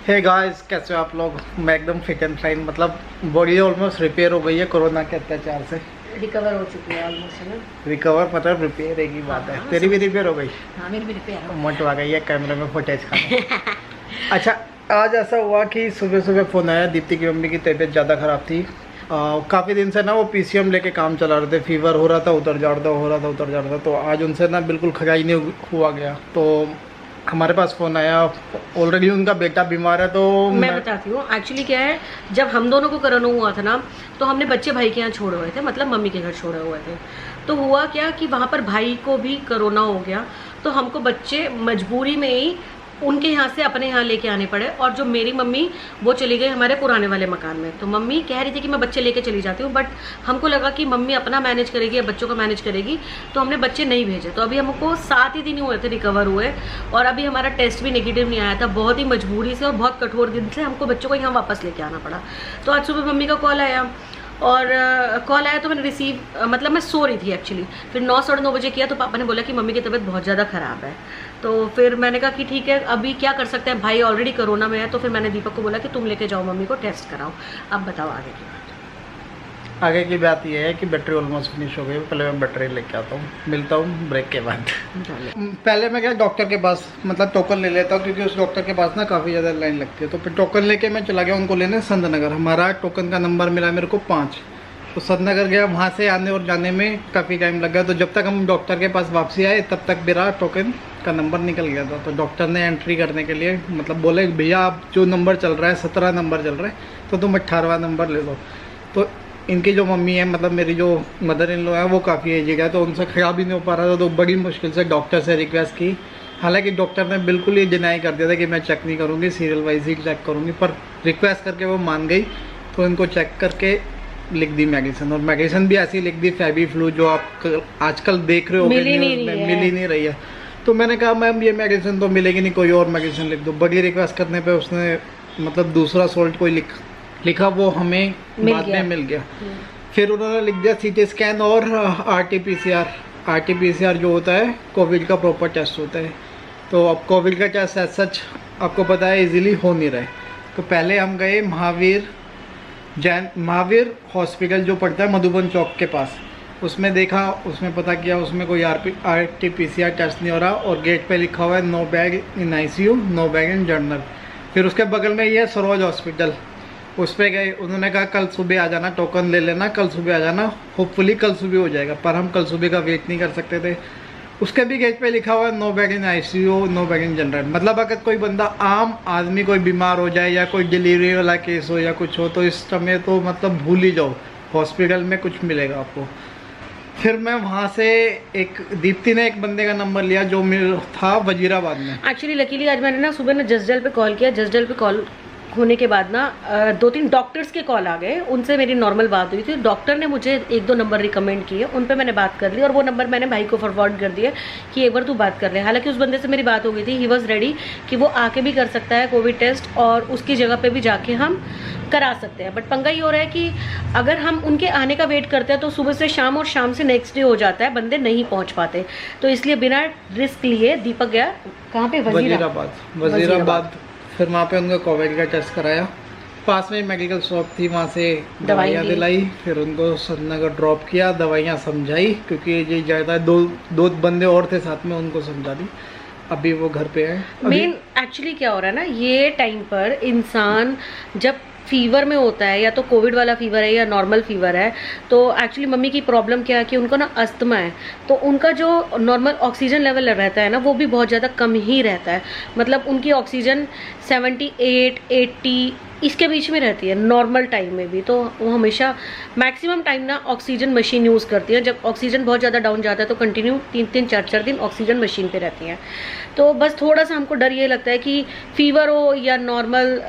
Hey guys, कैसे हो आप लोग। मैं एकदम फिट एंड फाइन, मतलब बॉडी ऑलमोस्ट रिपेयर हो गई है कोरोना के अत्याचार से। रिकवर हो चुकी है ऑलमोस्ट, है ना। रिकवर मतलब रिपेयर एक ही बात है। हाँ, तेरी भी रिपेयर हो गई। हाँ, मेरी भी रिपेयर हो मोटो आ गई है कैमरे में फुटेज का। अच्छा, आज ऐसा हुआ कि सुबह सुबह फ़ोन आया, दीप्ति की मम्मी की तबीयत ज़्यादा ख़राब थी। काफ़ी दिन से ना वो पीसीएम लेके काम चला रहे थे, फीवर हो रहा था, उतर जा रहा था, हो रहा था, उतर जा रहा था। तो आज उनसे ना बिल्कुल खगाई नहीं हुआ गया। तो हमारे पास फ़ोन आया, ऑलरेडी उनका बेटा बीमार है। तो मैं बताती हूँ एक्चुअली क्या है, जब हम दोनों को कोरोना हुआ था ना, तो हमने बच्चे भाई के यहाँ छोड़े हुए थे, मतलब मम्मी के घर छोड़े हुए थे। तो हुआ क्या कि वहाँ पर भाई को भी कोरोना हो गया, तो हमको बच्चे मजबूरी में ही उनके यहाँ से अपने यहाँ लेके आने पड़े। और जो मेरी मम्मी वो चली गई हमारे पुराने वाले मकान में। तो मम्मी कह रही थी कि मैं बच्चे लेके चली जाती हूँ, बट हमको लगा कि मम्मी अपना मैनेज करेगी या बच्चों का मैनेज करेगी, तो हमने बच्चे नहीं भेजे। तो अभी हमको 7 ही दिन हुए थे रिकवर हुए, और अभी हमारा टेस्ट भी नेगेटिव नहीं आया था। बहुत ही मजबूरी से और बहुत कठोर दिन से हमको बच्चों को यहाँ वापस लेके आना पड़ा। तो आज सुबह मम्मी का कॉल आया, और कॉल आया तो मैंने मतलब मैं सो रही थी एक्चुअली। फिर 9 साढ़े 9 बजे किया तो पापा ने बोला कि मम्मी की तबीयत बहुत ज़्यादा ख़राब है। तो फिर मैंने कहा कि ठीक है, अभी क्या कर सकते हैं, भाई ऑलरेडी कोरोना में है। तो फिर मैंने दीपक को बोला कि तुम लेके जाओ मम्मी को, टेस्ट कराओ। अब बताओ आगे की बात। आगे की बात यह है कि बैटरी ऑलमोस्ट फिनिश हो गई। पहले मैं बैटरी लेके आता हूँ, मिलता हूँ ब्रेक के बाद। पहले मैं क्या डॉक्टर के पास मतलब टोकन ले लेता हूँ, क्योंकि उस डॉक्टर के पास ना काफ़ी ज़्यादा लाइन लगती है। तो फिर टोकन लेके मैं चला गया उनको लेने संत नगर। हमारा टोकन का नंबर मिला मेरे को 5। तो संत नगर गया, वहाँ से आने और जाने में काफ़ी टाइम लग गया। तो जब तक हम डॉक्टर के पास वापसी आए तब तक मेरा टोकन का नंबर निकल गया था। तो डॉक्टर ने एंट्री करने के लिए मतलब बोले, भैया आप जो नंबर चल रहा है 17 नंबर चल रहा है, तो तुम 18वां नंबर ले लो। तो इनकी जो मम्मी है, मतलब मेरी जो मदर इन लॉ है, वो काफ़ी एजेड है, तो उनसे खड़ा भी नहीं हो पा रहा था। तो बड़ी मुश्किल से डॉक्टर से रिक्वेस्ट की। हालांकि डॉक्टर ने बिल्कुल ये डिनाई कर दिया था कि मैं चेक नहीं करूँगी, सीरियल वाइज ही चेक करूँगी, पर रिक्वेस्ट करके वो मान गई। तो इनको चेक करके लिख दी मेडिसिन, और मेडिसिन भी ऐसी लिख दी फेबी फ्लू, जो आप आजकल देख रहे हो मिल ही नहीं रही है। तो मैंने कहा मैम ये मेडिसिन तो मिलेगी नहीं, कोई और मेडिसिन लिख दो। बड़ी रिक्वेस्ट करने पे उसने मतलब दूसरा सोल्ट कोई लिखा, वो हमें बाद में मिल गया। फिर उन्होंने लिख दिया सीटी स्कैन और RT-PCR जो होता है कोविड का प्रॉपर टेस्ट होता है। तो अब कोविड का टेस्ट एज सच आपको पता है इजीली हो नहीं रहा है। तो पहले हम गए महावीर हॉस्पिटल जो पड़ता है मधुबन चौक के पास। उसमें देखा, उसमें पता किया, उसमें कोई RT-PCR टेस्ट नहीं हो रहा, और गेट पे लिखा हुआ है no bag in ICU, no bag in journal. फिर उसके बगल में ये सरोज हॉस्पिटल, उस पर गए। उन्होंने कहा कल सुबह आ जाना, टोकन ले लेना, कल सुबह आ जाना, होपफुली कल सुबह हो जाएगा। पर हम कल सुबह का वेट नहीं कर सकते थे। उसके भी गेट पे लिखा हुआ है no bag in ICU, no bag in general. मतलब अगर कोई बंदा आम आदमी कोई बीमार हो जाए या कोई डिलीवरी वाला केस हो या कुछ हो, तो इस समय तो मतलब भूल ही जाओ, हॉस्पिटल में कुछ मिलेगा आपको। फिर मैं वहाँ से दीप्ति ने एक बंदे का नंबर लिया जो था वजीराबाद में। एक्चुअली लकीली आज मैंने ना सुबह जसडल पे कॉल किया। जसडल पे कॉल होने के बाद ना 2-3 डॉक्टर्स के कॉल आ गए, उनसे मेरी नॉर्मल बात हुई थी। डॉक्टर ने मुझे 1-2 नंबर रिकमेंड किए, उन पे मैंने बात कर ली, और वो नंबर मैंने भाई को फॉरवर्ड कर दिया कि एक बार तू बात कर ले। हालांकि उस बंदे से मेरी बात हो गई थी, ही वॉज रेडी कि वो आके भी कर सकता है कोविड टेस्ट, और उसकी जगह पे भी जाके हम करा सकते हैं। बट पंगा ये हो रहा है कि अगर हम उनके आने का वेट करते हैं तो सुबह से शाम और शाम से नेक्स्ट डे हो जाता है, बंदे नहीं पहुँच पाते। तो इसलिए बिना रिस्क लिए दीपक गया कहाँ पे, वजीराबाद। फिर वहाँ पे उनको कोविड का टेस्ट कराया। पास में मेडिकल शॉप थी, वहाँ से दवाइयाँ दिलाई। फिर उनको संतनगर ड्रॉप किया, दवाइयाँ समझाई, क्योंकि ये ज़्यादा दो बंदे और थे साथ में, उनको समझा दी। अभी वो घर पे है। मेन एक्चुअली क्या हो रहा है ना, ये टाइम पर इंसान जब फीवर में होता है, या तो कोविड वाला फीवर है या नॉर्मल फीवर है, तो एक्चुअली मम्मी की प्रॉब्लम क्या है कि उनको ना अस्थमा है। तो उनका जो नॉर्मल ऑक्सीजन लेवल रहता है ना, वो भी बहुत ज़्यादा कम ही रहता है। मतलब उनकी ऑक्सीजन 78-80 इसके बीच में रहती है नॉर्मल टाइम में भी। तो वो हमेशा मैक्सिमम टाइम ना ऑक्सीजन मशीन यूज़ करती है। जब ऑक्सीजन बहुत ज़्यादा डाउन जाता है तो कंटिन्यू 3-3, 4-4 दिन ऑक्सीजन मशीन पे रहती हैं। तो बस थोड़ा सा हमको डर ये लगता है कि फीवर हो या नॉर्मल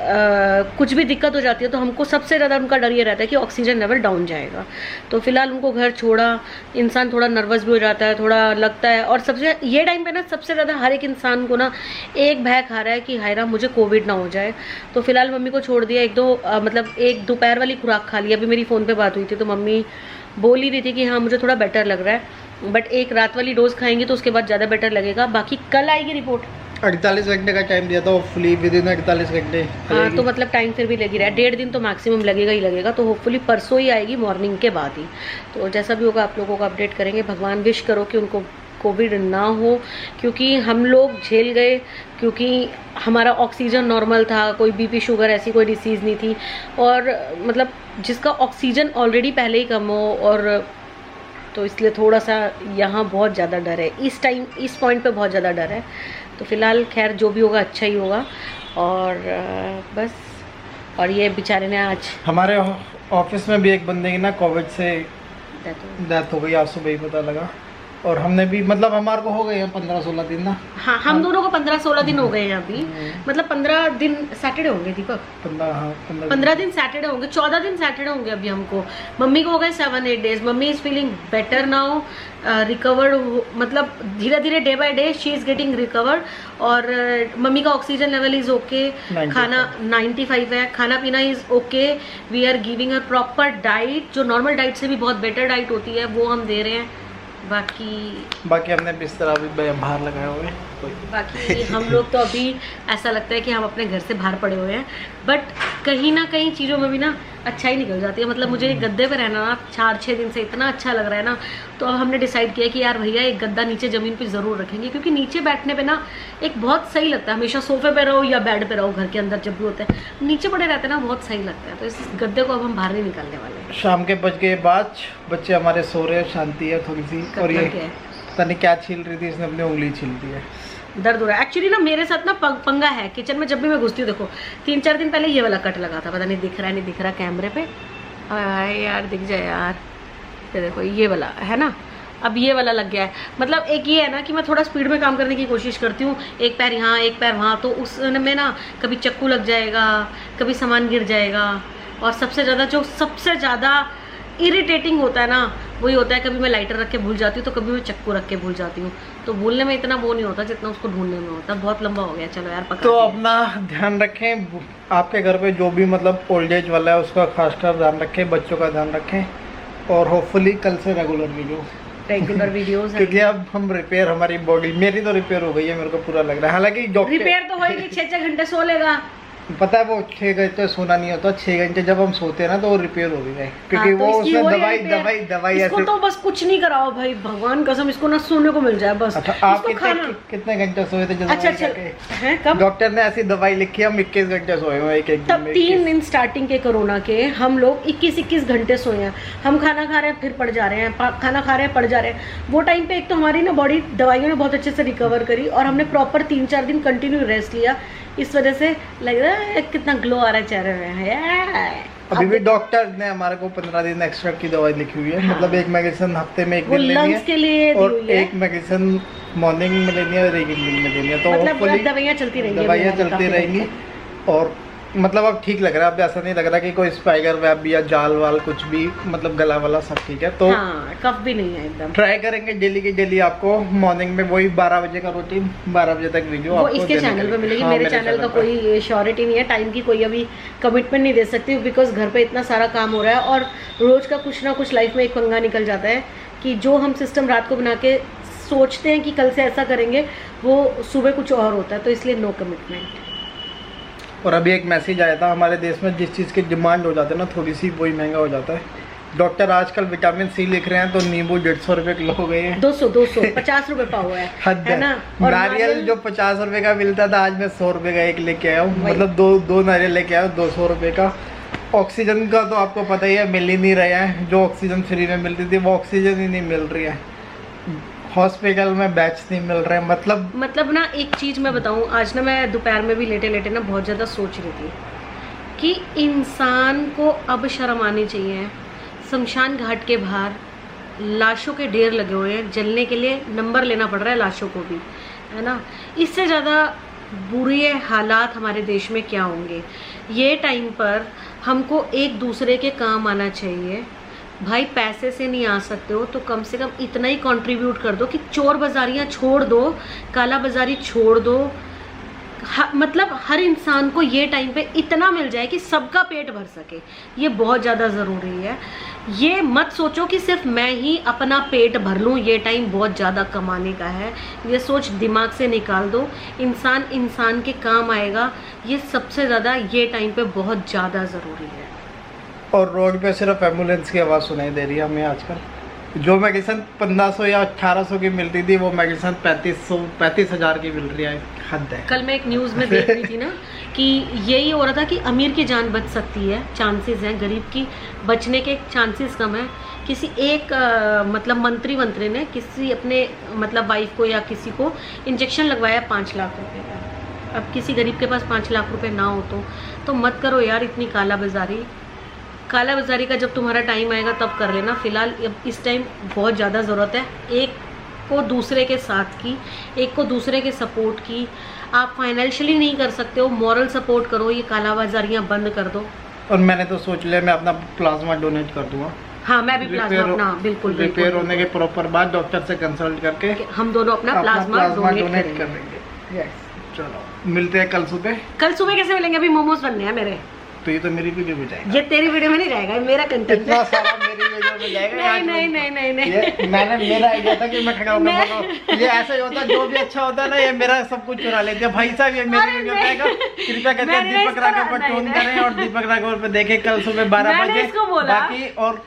कुछ भी दिक्कत हो जाती है, तो हमको सबसे ज़्यादा उनका डर ये रहता है कि ऑक्सीजन लेवल डाउन जाएगा। तो फिलहाल उनको घर छोड़ा, इंसान थोड़ा नर्वस भी हो जाता है, थोड़ा लगता है। और सबसे ये टाइम पे ना सबसे ज़्यादा हर एक इंसान को ना एक भय खा रहा है कि हाय राम मुझे कोविड ना हो जाए। तो फिलहाल मम्मी को छोड़ दिया। मतलब एक दोपहर वाली खुराक खा ली। अभी मेरी फ़ोन पे बात हुई थी तो मम्मी बोल ही रही थी कि हाँ मुझे थोड़ा बेटर लग रहा है, बट एक रात वाली डोज खाएंगे तो उसके बाद ज़्यादा बेटर लगेगा। बाकी कल आएगी रिपोर्ट। 48 घंटे का टाइम दिया था, होपफुली विद इन 48 घंटे। हाँ, तो मतलब टाइम फिर भी लग ही रहा है, 1.5 दिन तो मैक्सिमम लगेगा ही लगेगा। तो होपफुली परसों ही आएगी, मॉर्निंग के बाद ही। तो जैसा भी होगा आप लोगों को अपडेट करेंगे। भगवान विश करो कि उनको कोविड ना हो, क्योंकि हम लोग झेल गए, क्योंकि हमारा ऑक्सीजन नॉर्मल था, कोई बीपी शुगर ऐसी कोई डिसीज़ नहीं थी। और मतलब जिसका ऑक्सीजन ऑलरेडी पहले ही कम हो, और तो इसलिए थोड़ा सा यहाँ बहुत ज़्यादा डर है इस टाइम, इस पॉइंट पे बहुत ज़्यादा डर है। तो फिलहाल खैर जो भी होगा अच्छा ही होगा। और बस, और ये बेचारे ने आज हमारे ऑफिस में भी एक बंदे की ना कोविड से डेथ हो गई, आज सुबह ही पता लगा। और हमने भी मतलब हमारे को हो गए हैं 15-16 दिन ना। हाँ, हम दोनों को 15-16 दिन हो गए हैं अभी। मतलब 15 दिन सैटरडे होंगे दीपक, 15 दिन सैटरडे होंगे, 14 दिन सैटरडे होंगे अभी हमको। मम्मी को हो गए 7-8 days. Mummy is feeling better now, recovered, मतलब धीरे धीरे day by day she is getting recovered. और मम्मी का ऑक्सीजन लेवल इज ओके, खाना 95 है, खाना पीना is okay. We are giving a proper diet, जो नॉर्मल डाइट से भी बहुत बेटर डाइट होती है वो हम दे रहे हैं। बाकी हमने बिस्तर अभी बाहर लगाए हुए हैं। बाकी हम लोग तो अभी ऐसा लगता है कि हम अपने घर से बाहर पड़े हुए हैं, बट कहीं ना कहीं चीज़ों में भी ना अच्छा ही निकल जाती है। मतलब मुझे एक गद्दे पे रहना ना 4-6 दिन से इतना अच्छा लग रहा है ना, तो अब हमने डिसाइड किया कि यार भैया एक गद्दा नीचे ज़मीन पे ज़रूर रखेंगे, क्योंकि नीचे बैठने पे ना एक बहुत सही लगता है। हमेशा सोफे पे रहो या बेड पे रहो घर के अंदर, जब भी होता है नीचे पड़े रहते हैं ना, बहुत सही लगता है। तो इस गद्दे को अब हम बाहर नहीं निकालने वाले। शाम के बज गए 5, बच्चे हमारे सो रहे हैं, शांति है थोड़ी सी। और ये पता नहीं क्या छील रही थी, इसने अपनी उंगली छील दी है, दर्द हो रहा है। एक्चुअली ना मेरे साथ ना पंगा है किचन में, जब भी मैं घुसती हूँ। देखो 3-4 दिन पहले ये वाला कट लगा था, पता नहीं दिख रहा है नहीं दिख रहा कैमरे पे, यार दिख जाए यार, ये देखो ये वाला है ना, अब ये वाला लग गया है। मतलब एक ये है ना कि मैं थोड़ा स्पीड में काम करने की कोशिश करती हूँ, एक पैर यहाँ एक पैर वहाँ, तो उसमें ना कभी चक्कू लग जाएगा, कभी सामान गिर जाएगा। और सबसे ज़्यादा इरिटेटिंग होता है ना, वही होता है कभी मैं लाइटर रख के भूल जाती हूँ, तो कभी मैं चक्कू रख के भूल जाती हूँ। तो भूलने में इतना वो नहीं होता जितना उसको ढूंढने में होता। बहुत लंबा हो गया, चलो यार पकड़। तो अपना ध्यान रखें, आपके घर पे जो भी मतलब ओल्ड एज वाला है उसका खासकर ध्यान रखें, बच्चों का ध्यान रखें। और होपफुली कल से रेगुलर वीडियोस क्योंकि अब हम रिपेयर, हमारी बॉडी, मेरी तो रिपेयर हो गई है, मेरे को पूरा लग रहा है। हालांकि रिपेयर तो होएगी, 6-6 घंटे सो लेगा। पता है वो 6 घंटे सोना नहीं होता, 6 घंटे जब हम सोते हैं ना तो वो रिपेयर हो गए, क्योंकि हाँ, तो वो उसमें दवाई इसको ऐसे। तो बस कुछ नहीं कराओ भाई, भगवान कसम इसको ना सोने को मिल जाए बस। अच्छा, आप कितने घंटे सोए थे? अच्छा, डॉक्टर ने ऐसी दवाई लिखी, हम 21 घंटे सोए हुए एक दिन तब 3 दिन स्टार्टिंग के कोरोना के हम लोग 21 घंटे सोए हैं। हम खाना खा रहे हैं फिर पड़ जा रहे हैं, खाना खा रहे हैं पड़ जा रहे हैं। वो टाइम पे एक तो हमारी ना बॉडी दवाइयों ने बहुत अच्छे से रिकवर करी, और हमने प्रॉपर 3-4 दिन कंटिन्यू रेस्ट लिया। इस वजह से लग रहा है कितना ग्लो आ रहा है चेहरे में। अभी भी डॉक्टर ने हमारे को 15 दिन एक्स्ट्रा की दवाई लिखी हुई है। हाँ। मतलब एक मेडिसिन हफ्ते में 1 दिन लेनी है, के लिए और एक मेडिसिन मॉर्निंग में लेनी है और एक इवनिंग में लेनी है। तो मतलब दवाइयाँ चलती रहेंगी और मतलब अब ठीक लग रहा है, अब ऐसा नहीं लग रहा कि कोई स्पाइडर वेब या जाल वाल कुछ भी, मतलब गला वाला सब ठीक है। तो हाँ, कफ भी नहीं है एकदम। ट्राई करेंगे डेली की डेली आपको मॉर्निंग में वही 12 बजे का रूटीन, 12 बजे तक वीडियो वो इसके चैनल पे मिलेगी। हाँ, मेरे चैनल का कोई श्योरिटी नहीं है, टाइम की कोई अभी कमिटमेंट नहीं दे सकती, बिकॉज घर पे इतना सारा काम हो रहा है और रोज का कुछ ना कुछ लाइफ में एक पंगा निकल जाता है कि जो हम सिस्टम रात को बना के सोचते हैं कि कल से ऐसा करेंगे, वो सुबह कुछ और होता है। तो इसलिए नो कमिटमेंट। और अभी एक मैसेज आया था, हमारे देश में जिस चीज़ की डिमांड हो जाती है ना थोड़ी सी, वही महंगा हो जाता है। डॉक्टर आजकल विटामिन सी लिख रहे हैं, तो नींबू 150 रुपए किलो हो गए हैं। 200 50 रुपए पाव है ना। और नारियल जो 50 रुपए का मिलता था, आज मैं 100 रुपए का एक लेके आया हूँ। मतलब दो नारियल लेके आया हूँ 200 रुपए का। ऑक्सीजन का तो आपको पता ही है, मिल ही नहीं रहा है। जो ऑक्सीजन फ्री में मिलती थी वो ऑक्सीजन ही नहीं मिल रही है, हॉस्पिटल में बैच नहीं मिल रहे हैं। मतलब ना एक चीज़ मैं बताऊं, आज ना मैं दोपहर में भी लेटे लेटे ना बहुत ज़्यादा सोच रही थी कि इंसान को अब शर्म आनी चाहिए। शमशान घाट के बाहर लाशों के ढेर लगे हुए हैं, जलने के लिए नंबर लेना पड़ रहा है लाशों को भी, है ना। इससे ज़्यादा बुरे हालात हमारे देश में क्या होंगे। ये टाइम पर हमको एक दूसरे के काम आना चाहिए। भाई पैसे से नहीं आ सकते हो तो कम से कम इतना ही कंट्रीब्यूट कर दो कि चोर बाजारियाँ छोड़ दो, काला बाजारी छोड़ दो। मतलब हर इंसान को ये टाइम पे इतना मिल जाए कि सबका पेट भर सके, ये बहुत ज़्यादा ज़रूरी है। ये मत सोचो कि सिर्फ मैं ही अपना पेट भर लूँ, ये टाइम बहुत ज़्यादा कमाने का है। ये सोच दिमाग से निकाल दो। इंसान इंसान के काम आएगा, ये सबसे ज़्यादा ये टाइम पे बहुत ज़्यादा ज़रूरी है। और रोड पे सिर्फ एम्बुलेंस की आवाज़ सुनाई दे रही है हमें आजकल। जो मेडिसिन 1500 या 1800 की मिलती थी वो मेडिसिन 35,000 की मिल रही है। हद है। कल मैं एक न्यूज़ में देख रही थी ना कि यही हो रहा था कि अमीर की जान बच सकती है, चांसेस हैं, गरीब की बचने के चांसेस कम है। किसी एक मतलब मंत्री ने किसी अपने मतलब वाइफ को या किसी को इंजेक्शन लगवाया 5 लाख रुपए का। अब किसी गरीब के पास 5 लाख रुपए ना हो तो मत करो यार इतनी काला बाजारी का जब तुम्हारा टाइम आएगा तब कर लेना। फिलहाल इस टाइम बहुत ज़्यादा ज़रूरत है एक को दूसरे के साथ की, एक को दूसरे के सपोर्ट की। आप फाइनेंशियली नहीं कर सकते हो, मॉरल सपोर्ट करो, ये काला बाजारियाँ बंद कर दो। और मैंने तो सोच लिया मैं अपना प्लाज्मा डोनेट कर दूंगा। हाँ मैं भी प्लाज्मा अपना बिल्कुल रिपेयर होने के प्रॉपर बाद डॉक्टर से कंसल्ट करके हम दोनों अपना प्लाज्मा डोनेट कर देंगे। यस, चलो मिलते हैं कल सुबह। कैसे मिलेंगे? अभी मोमोज बनने हैं मेरे। तो ये तो मेरी वीडियो में जाएगा। ये तेरी वीडियो में नहीं जाएगा, ये मेरा कंटेंट इतना सारा मेरी वीडियो में जाएगा। नहीं। ये मैंने मेरा आइडिया था कि मैं खड़ा होकर बोलो ये ऐसा ही होता, जो भी अच्छा होता है ना ये मेरा सब कुछ चुरा लेते हैं। भाई साहब ये मेरी वीडियो जाएगा। कृपया करके दीपक राघव पर ट्यून करें और दीपक राघव पे देखें कल सुबह 12 बजे। बाकी और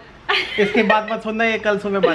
इसकी बात मत सुनना, ये कल सुबह